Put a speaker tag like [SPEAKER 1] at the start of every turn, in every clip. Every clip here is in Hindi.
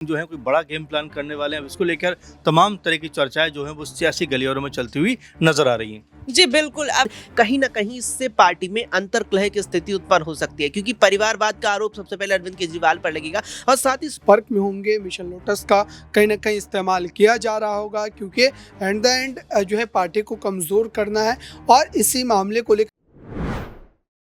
[SPEAKER 1] जो है कोई बड़ा गेम प्लान करने वाले हैं। अब इसको लेकर तमाम तरह की चर्चाएं जो हैं वो सियासी गलियारों में चलती हुई नजर आ रही हैं।
[SPEAKER 2] जी बिल्कुल। अब कहीं ना कहीं इससे पार्टी में अंतर्कलह की स्थिति उत्पन्न हो सकती है, क्योंकि परिवारवाद का आरोप सबसे पहले अरविंद केजरीवाल पर लगेगा और साथ ही
[SPEAKER 3] संपर्क में होंगे। मिशन लोटस का कहीं ना कहीं इस्तेमाल किया जा रहा होगा, क्योंकि एट द एंड जो है पार्टी को कमज़ोर करना है और इसी मामले को लेकर।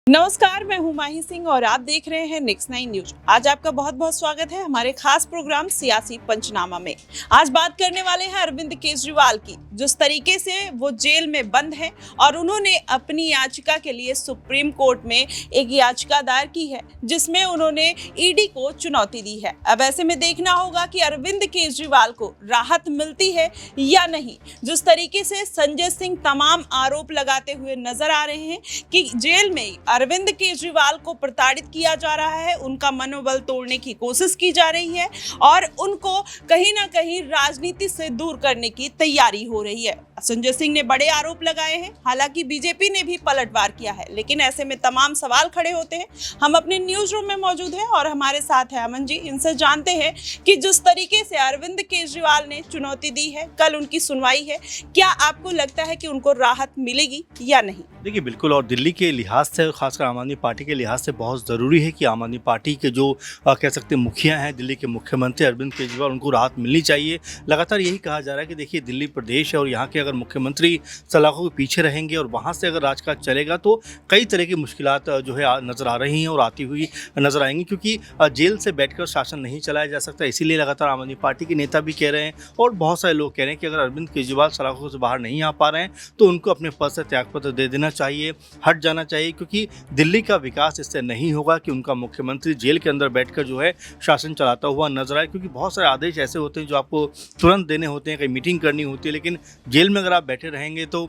[SPEAKER 4] नमस्कार, मैं हूं माही सिंह और आप देख रहे हैं नेक्स्ट 9 न्यूज। आज आपका बहुत बहुत स्वागत है हमारे खास प्रोग्राम सियासी पंचनामा में। आज बात करने वाले हैं अरविंद केजरीवाल की। जिस तरीके से वो जेल में बंद हैं और उन्होंने अपनी याचिका के लिए सुप्रीम कोर्ट में एक याचिका दायर की है, जिसमें उन्होंने ईडी को चुनौती दी है। अब ऐसे में देखना होगा कि अरविंद केजरीवाल को राहत मिलती है या नहीं। जिस तरीके से संजय सिंह तमाम आरोप लगाते हुए नजर आ रहे हैं कि जेल में अरविंद केजरीवाल को प्रताड़ित किया जा रहा है, उनका मनोबल तोड़ने की कोशिश की जा रही है और उनको कहीं ना कहीं राजनीति से दूर करने की तैयारी हो रही है। संजय सिंह ने बड़े आरोप लगाए हैं, हालांकि बीजेपी ने भी पलटवार किया है, लेकिन ऐसे में तमाम सवाल खड़े होते हैं। हम अपने न्यूज रूम में मौजूद हैं और हमारे साथ है अमन जी। इनसे जानते हैं कि जिस तरीके से अरविंद केजरीवाल ने चुनौती दी है, कल उनकी सुनवाई है, क्या आपको लगता है कि उनको राहत मिलेगी या नहीं?
[SPEAKER 1] देखिए बिल्कुल, और दिल्ली के लिहाज से, खासकर आम आदमी पार्टी के लिहाज से बहुत ज़रूरी है कि आम आदमी पार्टी के जो कह सकते हैं मुखिया हैं, दिल्ली के मुख्यमंत्री अरविंद केजरीवाल, उनको राहत मिलनी चाहिए। लगातार यही कहा जा रहा है कि देखिए दिल्ली प्रदेश है और यहाँ के अगर मुख्यमंत्री सलाखों के पीछे रहेंगे और वहाँ से अगर राजकाज चलेगा तो कई तरह की मुश्किलात जो है नज़र आ रही हैं और आती हुई नज़र आएंगी, क्योंकि जेल से बैठकर शासन नहीं चलाया जा सकता। इसीलिए लगातार आम आदमी पार्टी के नेता भी कह रहे हैं और बहुत सारे लोग कह रहे हैं कि अगर अरविंद केजरीवाल सलाखों से बाहर नहीं आ पा रहे हैं तो उनको अपने पद से त्यागपत्र दे देना चाहिए, हट जाना चाहिए, क्योंकि दिल्ली का विकास इससे नहीं होगा कि उनका मुख्यमंत्री जेल के अंदर बैठकर जो है शासन चलाता हुआ नजर आए। क्योंकि बहुत सारे आदेश ऐसे होते हैं जो आपको तुरंत देने होते हैं, कहीं मीटिंग करनी होती है, लेकिन जेल में अगर आप बैठे रहेंगे तो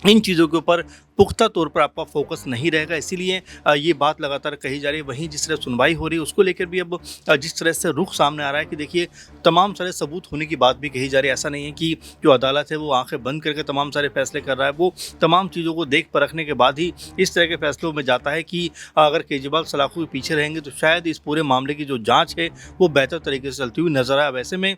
[SPEAKER 1] इन चीज़ों के ऊपर पुख्ता तौर पर आपका फोकस नहीं रहेगा। इसीलिए ये बात लगातार कही जा रही है। वहीं जिस तरह सुनवाई हो रही है उसको लेकर भी अब जिस तरह से रुख सामने आ रहा है कि देखिए तमाम सारे सबूत होने की बात भी कही जा रही है। ऐसा नहीं है कि जो अदालत है वो आंखें बंद करके तमाम सारे फैसले कर रहा है, वो तमाम चीज़ों को देख परखने के बाद ही इस तरह के फैसलों में जाता है कि अगर केजरीवाल सलाखों के पीछे रहेंगे तो शायद इस पूरे मामले की जो जाँच है वो बेहतर तरीके से चलती हुई नजर आए। वैसे में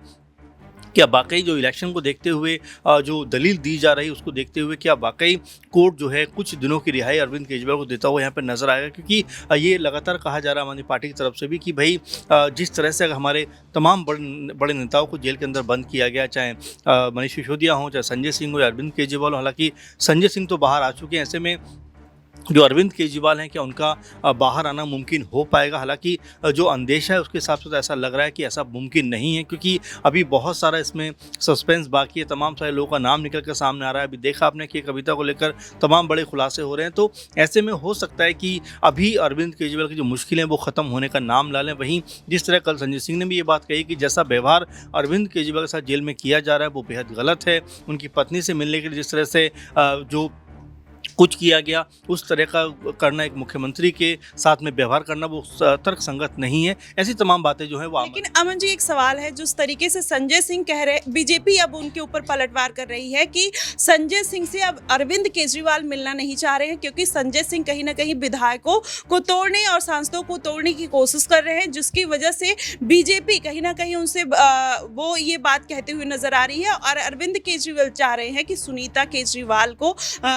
[SPEAKER 1] क्या वाकई जो इलेक्शन को देखते हुए जो दलील दी जा रही है उसको देखते हुए क्या वाकई कोर्ट जो है कुछ दिनों की रिहाई अरविंद केजरीवाल को देता हुआ यहाँ पर नजर आएगा? क्योंकि ये लगातार कहा जा रहा है आम आदमी पार्टी की तरफ से भी कि भाई जिस तरह से अगर हमारे तमाम बड़े नेताओं को जेल के अंदर बंद किया गया, चाहे मनीष सिसोदिया हों, चाहे संजय सिंह हो या अरविंद केजरीवाल हो, हालांकि संजय सिंह तो बाहर आ चुके हैं, ऐसे में जो अरविंद केजरीवाल हैं क्या उनका बाहर आना मुमकिन हो पाएगा? हालांकि जो अंदेशा है उसके हिसाब से तो ऐसा लग रहा है कि ऐसा मुमकिन नहीं है, क्योंकि अभी बहुत सारा इसमें सस्पेंस बाकी है। तमाम सारे लोगों का नाम निकल कर सामने आ रहा है। अभी देखा आपने कि कविता को लेकर तमाम बड़े खुलासे हो रहे हैं, तो ऐसे में हो सकता है कि अभी अरविंद केजरीवाल की जो मुश्किलें वो ख़त्म होने का नाम ला लें। वहीं जिस तरह कल संजय सिंह ने भी ये बात कही कि जैसा व्यवहार अरविंद केजरीवाल के साथ जेल में किया जा रहा है वो बेहद गलत है। उनकी पत्नी से मिलने के लिए जिस तरह से जो कुछ किया गया उस तरह का करना, एक मुख्यमंत्री के साथ में व्यवहार करना, वो तर्क संगत नहीं है। ऐसी तमाम बातें जो है वो।
[SPEAKER 4] लेकिन अमन जी, एक सवाल है। जिस तरीके से संजय सिंह कह रहे, बीजेपी अब उनके ऊपर पलटवार कर रही है कि संजय सिंह से अब अरविंद केजरीवाल मिलना नहीं चाह रहे हैं, क्योंकि संजय सिंह कहीं ना कहीं विधायकों को तोड़ने और सांसदों को तोड़ने की कोशिश कर रहे हैं, जिसकी वजह से बीजेपी कहीं ना कहीं उनसे वो ये बात कहते हुए नजर आ रही है। और अरविंद केजरीवाल चाह रहे हैं कि सुनीता केजरीवाल को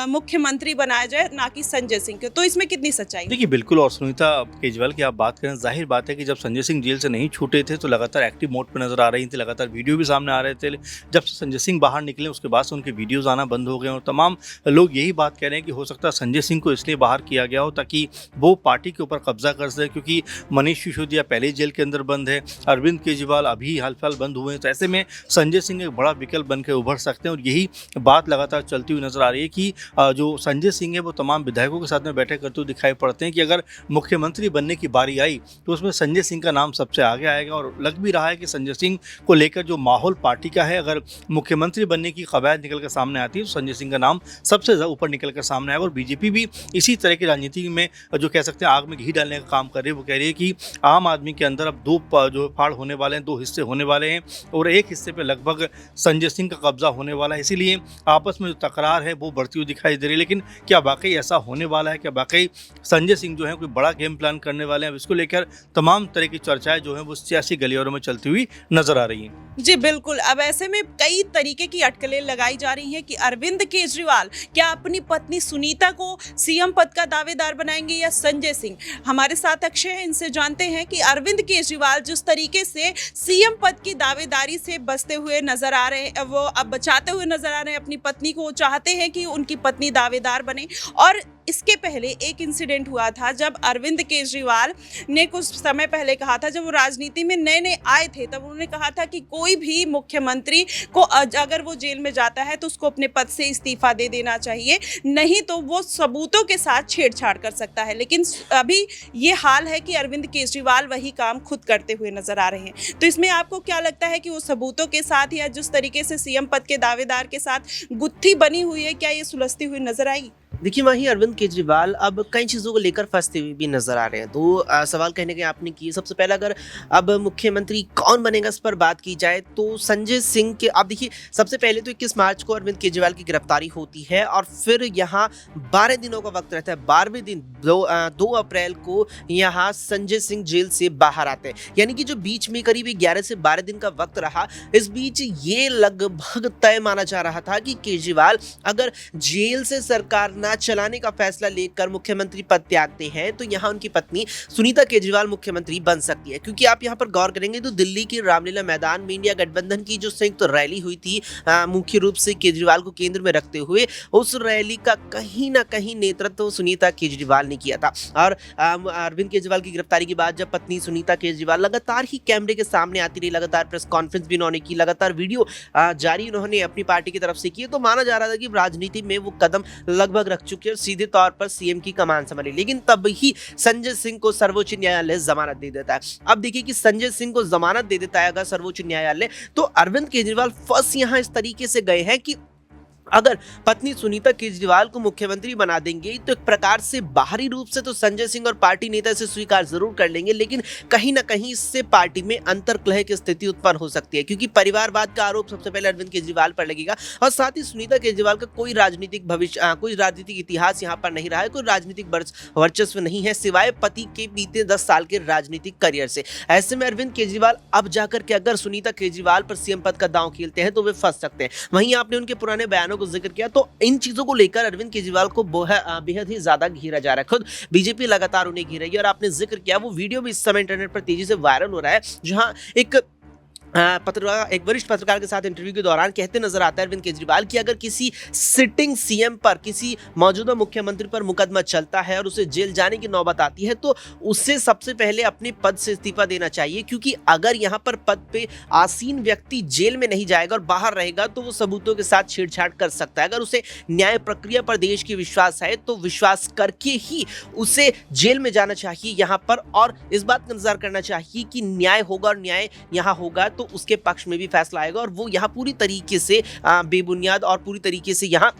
[SPEAKER 4] मुख्यमंत्री बनाया जाए, ना कि संजय सिंह को। तो इसमें कितनी सच्चाई?
[SPEAKER 1] देखिए बिल्कुल, और सुनीता केजरीवाल की आप बात करें, जाहिर बात है कि जब संजय सिंह जेल से नहीं छूटे थे तो लगातार एक्टिव मोड पर नजर आ रही थी, लगातार वीडियो भी सामने आ रहे थे। जब संजय सिंह बाहर निकले उसके बाद से उनके वीडियोज़ आना बंद हो गए और तमाम लोग यही बात कह रहे हैं कि हो सकता है संजय सिंह को इसलिए बाहर किया गया हो ताकि वो पार्टी के ऊपर कब्जा कर सके, क्योंकि मनीष सिसोदिया पहले ही जेल के अंदर बंद है, अरविंद केजरीवाल अभी हाल फिलहाल बंद हुए हैं, तो ऐसे में संजय सिंह एक बड़ा विकल्प बन के उभर सकते हैं। और यही बात लगातार चलती हुई नजर आ रही है कि जो संजय सिंह है वो तमाम विधायकों के साथ में बैठक करते हुए दिखाई पड़ते हैं कि अगर मुख्यमंत्री बनने की बारी आई तो उसमें संजय सिंह का नाम सबसे आगे आएगा। और लग भी रहा है कि संजय सिंह को लेकर जो माहौल पार्टी का है, अगर मुख्यमंत्री बनने की कवायद निकल कर सामने आती है तो संजय सिंह का नाम सबसे ऊपर निकल कर सामने आएगा। और बीजेपी भी इसी तरह की राजनीति में जो कह सकते हैं आग में घी डालने का काम कर रही है। वो कह रही है कि आम आदमी के अंदर अब दो जो फाड़ होने वाले हैं, दो हिस्से होने वाले हैं और एक हिस्से पर लगभग संजय सिंह का कब्जा होने वाला है। इसीलिए आपस में जो तकरार है वो बढ़ती हुई दिखाई दे रही है। लेकिन क्या वाकई ऐसा होने वाला है, क्या वाकई संजय सिंह जो है कोई बड़ा गेम प्लान करने वाले हैं? अब इसको लेकर तमाम तरह की चर्चाएं जो हैं वो सियासी गलियारों में चलती हुई नजर आ रही हैं।
[SPEAKER 4] जी बिल्कुल। अब ऐसे में कई तरीके की अटकलें लगाई जा रही हैं कि अरविंद केजरीवाल क्या अपनी पत्नी सुनीता को सीएम पद का दावेदार बनाएंगे या संजय सिंह। हमारे साथ अक्षय हैं, इनसे जानते हैं कि अरविंद केजरीवाल जिस तरीके से सीएम पद की दावेदारी से बचते हुए नजर आ रहे हैं, वो अब बचाते हुए नजर आ रहे हैं अपनी पत्नी को, वो चाहते हैं कि उनकी पत्नी दावेदार बने। और इसके पहले एक इंसिडेंट हुआ था जब अरविंद केजरीवाल ने कुछ समय पहले कहा था, जब वो राजनीति में नए नए आए थे, तब उन्होंने कहा था कि कोई भी मुख्यमंत्री को अगर वो जेल में जाता है तो उसको अपने पद से इस्तीफा दे देना चाहिए, नहीं तो वो सबूतों के साथ छेड़छाड़ कर सकता है। लेकिन अभी ये हाल है कि अरविंद केजरीवाल वही काम खुद करते हुए नजर आ रहे हैं। तो इसमें आपको क्या लगता है कि वो सबूतों के साथ या जिस तरीके से सीएम पद के दावेदार के साथ गुत्थी बनी हुई है, क्या ये सुलझती हुई नजर आएगी?
[SPEAKER 2] देखिए वहीं अरविंद केजरीवाल अब कई चीज़ों को लेकर फंसते हुए भी नजर आ रहे हैं। तो सवाल कहने के आपने किए। सबसे पहला अगर अब मुख्यमंत्री कौन बनेगा इस पर बात की जाए तो संजय सिंह के, आप देखिए सबसे पहले तो 21 मार्च को अरविंद केजरीवाल की गिरफ्तारी होती है और फिर यहाँ 12 दिनों का वक्त रहता है। 12वें दिन 2 अप्रैल को यहाँ संजय सिंह जेल से बाहर आते हैं, यानी कि जो बीच में करीब 11 से 12 दिन का वक्त रहा, इस बीच ये लगभग तय माना जा रहा था कि केजरीवाल अगर जेल से सरकार ना चलाने का फैसला लेकर मुख्यमंत्री पद त्यागते हैं तो यहाँ उनकी पत्नी सुनीता केजरीवाल मुख्यमंत्री बन सकती है। क्योंकि आप यहाँ पर गौर करेंगे तो दिल्ली के रामलीला मैदान में इंडिया गठबंधन की जो संयुक्त रैली हुई थी, मुख्य रूप से केजरीवाल को केंद्र में रखते हुए, उस रैली का कहीं ना कहीं नेतृत्व सुनीता केजरीवाल ने किया था। और अरविंद केजरीवाल की गिरफ्तारी के बाद जब पत्नी सुनीता केजरीवाल लगातार ही कैमरे के सामने आती रही, लगातार प्रेस कॉन्फ्रेंस भी उन्होंने की, लगातार वीडियो जारी उन्होंने अपनी पार्टी की तरफ से की, तो माना जा रहा था कि राजनीति में वो कदम लगभग रख चुके और सीधे तौर पर सीएम की कमान संभाली। लेकिन तब ही संजय सिंह को सर्वोच्च न्यायालय जमानत दे देता है। अब देखिए कि संजय सिंह को जमानत दे देता है अगर सर्वोच्च न्यायालय, तो अरविंद केजरीवाल फंस यहां इस तरीके से गए हैं कि अगर पत्नी सुनीता केजरीवाल को मुख्यमंत्री बना देंगे तो एक प्रकार से बाहरी रूप से तो संजय सिंह और पार्टी नेता इसे स्वीकार जरूर कर लेंगे, लेकिन कहीं ना कहीं इससे पार्टी में अंतर्कलह की स्थिति उत्पन्न हो सकती है। क्योंकि परिवारवाद का आरोप सबसे पहले अरविंद केजरीवाल पर लगेगा और साथ ही सुनीता केजरीवाल का कोई राजनीतिक भविष्य, कोई राजनीतिक इतिहास यहाँ पर नहीं रहा है, कोई राजनीतिक वर्चस्व नहीं है सिवाय पति के बीते 10 साल के राजनीतिक करियर से। ऐसे में अरविंद केजरीवाल अब जाकर के अगर सुनीता केजरीवाल पर सीएम पद का दांव खेलते हैं तो वे फंस सकते हैं। वहीं आपने उनके पुराने बयानों को जिक्र किया, तो इन चीजों को लेकर अरविंद केजरीवाल को बेहद ही ज्यादा घेरा जा रहा है। खुद बीजेपी लगातार उन्हें घेर रही है और आपने जिक्र किया वो वीडियो भी इस समय इंटरनेट पर तेजी से वायरल हो रहा है, जहां एक वरिष्ठ पत्रकार के साथ इंटरव्यू के दौरान कहते नजर आता है अरविंद केजरीवाल कि अगर किसी सिटिंग सीएम पर, किसी मौजूदा मुख्यमंत्री पर मुकदमा चलता है और उसे जेल जाने की नौबत आती है तो उसे सबसे पहले अपने पद से इस्तीफा देना चाहिए। क्योंकि अगर यहाँ पर पद पे आसीन व्यक्ति जेल में नहीं जाएगा और बाहर रहेगा तो वो सबूतों के साथ छेड़छाड़ कर सकता है। अगर उसे न्याय प्रक्रिया पर देश की विश्वास है तो विश्वास करके ही उसे जेल में जाना चाहिए यहाँ पर, और इस बात का इंतजार करना चाहिए कि न्याय होगा और न्याय यहाँ होगा तो उसके पक्ष में भी फैसला आएगा और वो यहाँ पूरी तरीके से बेबुनियाद और पूरी तरीके से यहाँ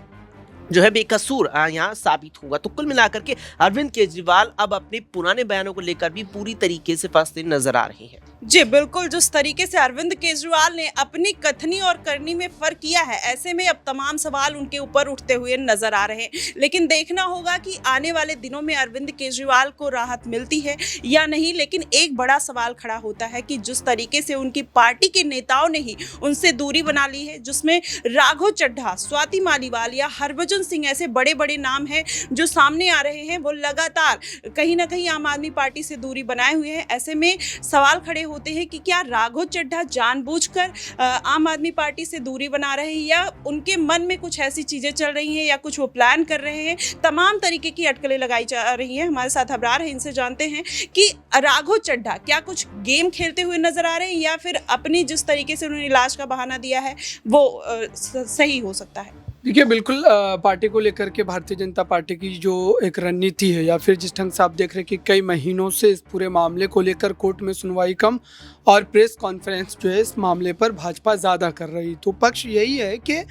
[SPEAKER 2] जो है बेकसूर यहाँ साबित होगा। तो कुल मिलाकर के अरविंद केजरीवाल अब अपने पुराने बयानों को लेकर भी पूरी तरीके से फंसते नजर आ रहे हैं।
[SPEAKER 4] जी बिल्कुल। जिस तरीके से अरविंद केजरीवाल ने अपनी कथनी और करनी में फर्क किया है, ऐसे में अब तमाम सवाल उनके ऊपर उठते हुए नजर आ रहे हैं। लेकिन देखना होगा कि आने वाले दिनों में अरविंद केजरीवाल को राहत मिलती है या नहीं। लेकिन एक बड़ा सवाल खड़ा होता है कि जिस तरीके से उनकी पार्टी के नेताओं ने ही उनसे दूरी बना ली है, जिसमें राघव चड्ढा, स्वाति मालीवाल या हरभजन सिंह ऐसे बड़े बड़े नाम हैं जो सामने आ रहे हैं, वो लगातार कहीं ना कहीं आम आदमी पार्टी से दूरी बनाए हुए हैं। ऐसे में सवाल खड़े होते हैं कि क्या राघव चड्ढा जानबूझकर आम आदमी पार्टी से दूरी बना रहे हैं या उनके मन में कुछ ऐसी चीजें चल रही हैं या कुछ वो प्लान कर रहे हैं। तमाम तरीके की अटकलें लगाई जा रही हैं। हमारे साथ अबरार है, इनसे जानते हैं कि राघव चड्ढा क्या कुछ गेम खेलते हुए नजर आ रहे हैं या फिर अपनी जिस तरीके से उन्होंने इलाज का बहाना दिया है वो सही हो सकता है।
[SPEAKER 3] देखिए बिल्कुल पार्टी को लेकर के भारतीय जनता पार्टी की जो एक रणनीति है या फिर जिस ढंग से आप देख रहे हैं कि कई महीनों से इस पूरे मामले को लेकर कोर्ट में सुनवाई कम और प्रेस कॉन्फ्रेंस जो है इस मामले पर भाजपा ज़्यादा कर रही, तो पक्ष यही है कि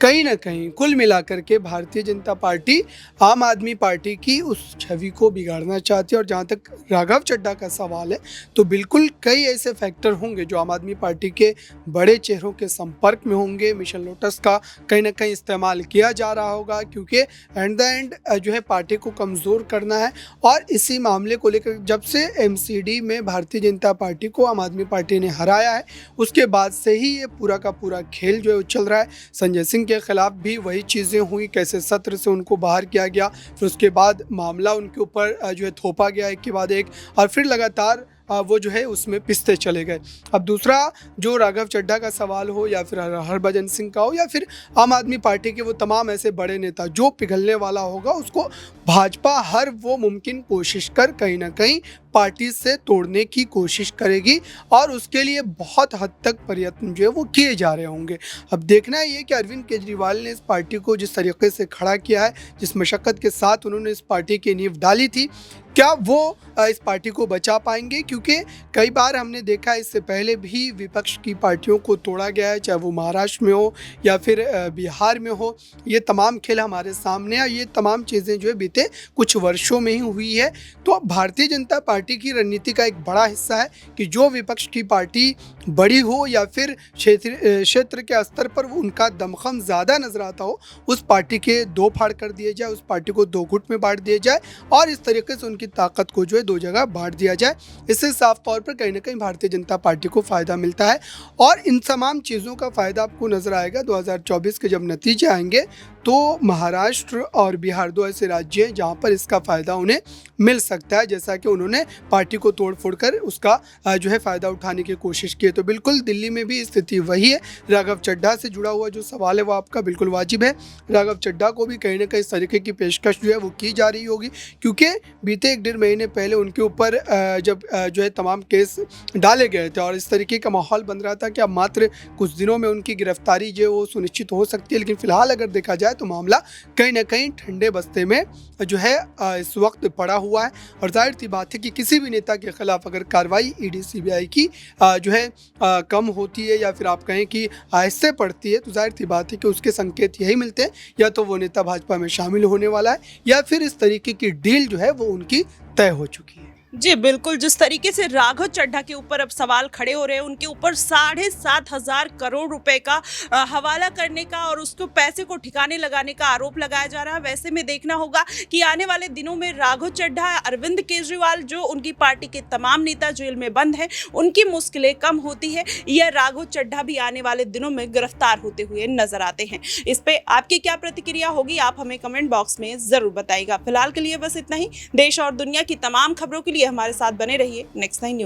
[SPEAKER 3] कहीं ना कहीं कुल मिलाकर के भारतीय जनता पार्टी आम आदमी पार्टी की उस छवि को बिगाड़ना चाहती है। और जहाँ तक राघव चड्ढा का सवाल है तो बिल्कुल कई ऐसे फैक्टर होंगे जो आम आदमी पार्टी के बड़े चेहरों के संपर्क में होंगे। मिशन लोटस का कहीं ना कहीं इस्तेमाल किया जा रहा होगा, क्योंकि एट द एंड जो है पार्टी को कमज़ोर करना है। और इसी मामले को लेकर जब से एमसीडी में भारतीय जनता पार्टी को आम आदमी पार्टी ने हराया है, उसके बाद से ही ये पूरा का पूरा खेल जो है वो चल रहा है। संजय सिंह के खिलाफ भी वही चीज़ें हुई, कैसे सत्र से उनको बाहर किया गया, फिर उसके बाद मामला उनके ऊपर जो है थोपा गया एक के बाद एक, और फिर लगातार वो जो है उसमें पिसते चले गए। अब दूसरा जो राघव चड्ढा का सवाल हो या फिर हरभजन सिंह का हो या फिर आम आदमी पार्टी के वो तमाम ऐसे बड़े नेता, जो पिघलने वाला होगा उसको भाजपा हर वो मुमकिन कोशिश कर कहीं ना कहीं पार्टी से तोड़ने की कोशिश करेगी, और उसके लिए बहुत हद तक प्रयत्न जो है वो किए जा रहे होंगे। अब देखना ये कि अरविंद केजरीवाल ने इस पार्टी को जिस तरीके से खड़ा किया है, जिस मशक्क़त के साथ उन्होंने इस पार्टी की नींव डाली थी, क्या वो इस पार्टी को बचा पाएंगे? क्योंकि कई बार हमने देखा है इससे पहले भी विपक्ष की पार्टियों को तोड़ा गया है, चाहे वो महाराष्ट्र में हो या फिर बिहार में हो। ये तमाम खेल हमारे सामने है, ये तमाम चीज़ें जो है बीते कुछ वर्षों में ही हुई है। तो भारतीय जनता पार्टी की रणनीति का एक बड़ा हिस्सा है कि जो विपक्ष की पार्टी बड़ी हो या फिर क्षेत्र के स्तर पर उनका दमखम ज़्यादा नजर आता हो, उस पार्टी के दो फाड़ कर दिए जाए, उस पार्टी को दो गुट में बांट दिया जाए और इस तरीके से उनकी ताकत को जो है दो जगह बांट दिया जाए। इससे साफ तौर पर कहीं ना कहीं भारतीय जनता पार्टी को फ़ायदा मिलता है। और इन तमाम चीज़ों का फ़ायदा आपको नज़र आएगा 2024 के जब नतीजे आएंगे तो महाराष्ट्र और बिहार दो ऐसे राज्य हैं जहाँ पर इसका फ़ायदा उन्हें मिल सकता है, जैसा कि उन्होंने पार्टी को तोड़ फोड़ कर उसका जो है फ़ायदा उठाने की कोशिश की है। तो बिल्कुल दिल्ली में भी स्थिति वही है। राघव चड्ढा से जुड़ा हुआ जो सवाल है वो आपका बिल्कुल वाजिब है। राघव चड्ढा को भी कहीं ना कहीं इस तरीके की पेशकश जो है वो की जा रही होगी, क्योंकि बीते 1-1.5 महीने पहले उनके ऊपर जब जो है तमाम केस डाले गए थे और इस तरीके का माहौल बन रहा था कि अब मात्र कुछ दिनों में उनकी गिरफ्तारी जो है वो सुनिश्चित हो सकती है। लेकिन फिलहाल अगर देखा जाए तो मामला कहीं ना कहीं ठंडे बस्ते में जो है इस वक्त पड़ा हुआ है। और जाहिर सी बात है कि किसी भी नेता के खिलाफ अगर कार्रवाई ईडी सीबीआई की जो है कम होती है या फिर आप कहें कि आहिस्ते पड़ती है, तो जाहिर सी बात है कि उसके संकेत यही मिलते हैं, या तो वो नेता भाजपा में शामिल होने वाला है या फिर इस तरीके की डील जो है वो उनकी तय हो चुकी है।
[SPEAKER 4] जी बिल्कुल, जिस तरीके से राघव चड्ढा के ऊपर अब सवाल खड़े हो रहे हैं, उनके ऊपर 7,500 करोड़ रुपए का हवाला करने का और उसको पैसे को ठिकाने लगाने का आरोप लगाया जा रहा है। वैसे में देखना होगा कि आने वाले दिनों में राघव चड्ढा, अरविंद केजरीवाल, जो उनकी पार्टी के तमाम नेता जेल में बंद हैं, उनकी मुश्किलें कम होती है या राघव चड्ढा भी आने वाले दिनों में गिरफ्तार होते हुए नजर आते हैं। इस पे आपकी क्या प्रतिक्रिया होगी, आप हमें कमेंट बॉक्स में जरूर बताइएगा। फिलहाल के लिए बस इतना ही। देश और दुनिया की तमाम खबरों के लिए हमारे साथ बने रहिए नेक्स्ट 9 न्यूज।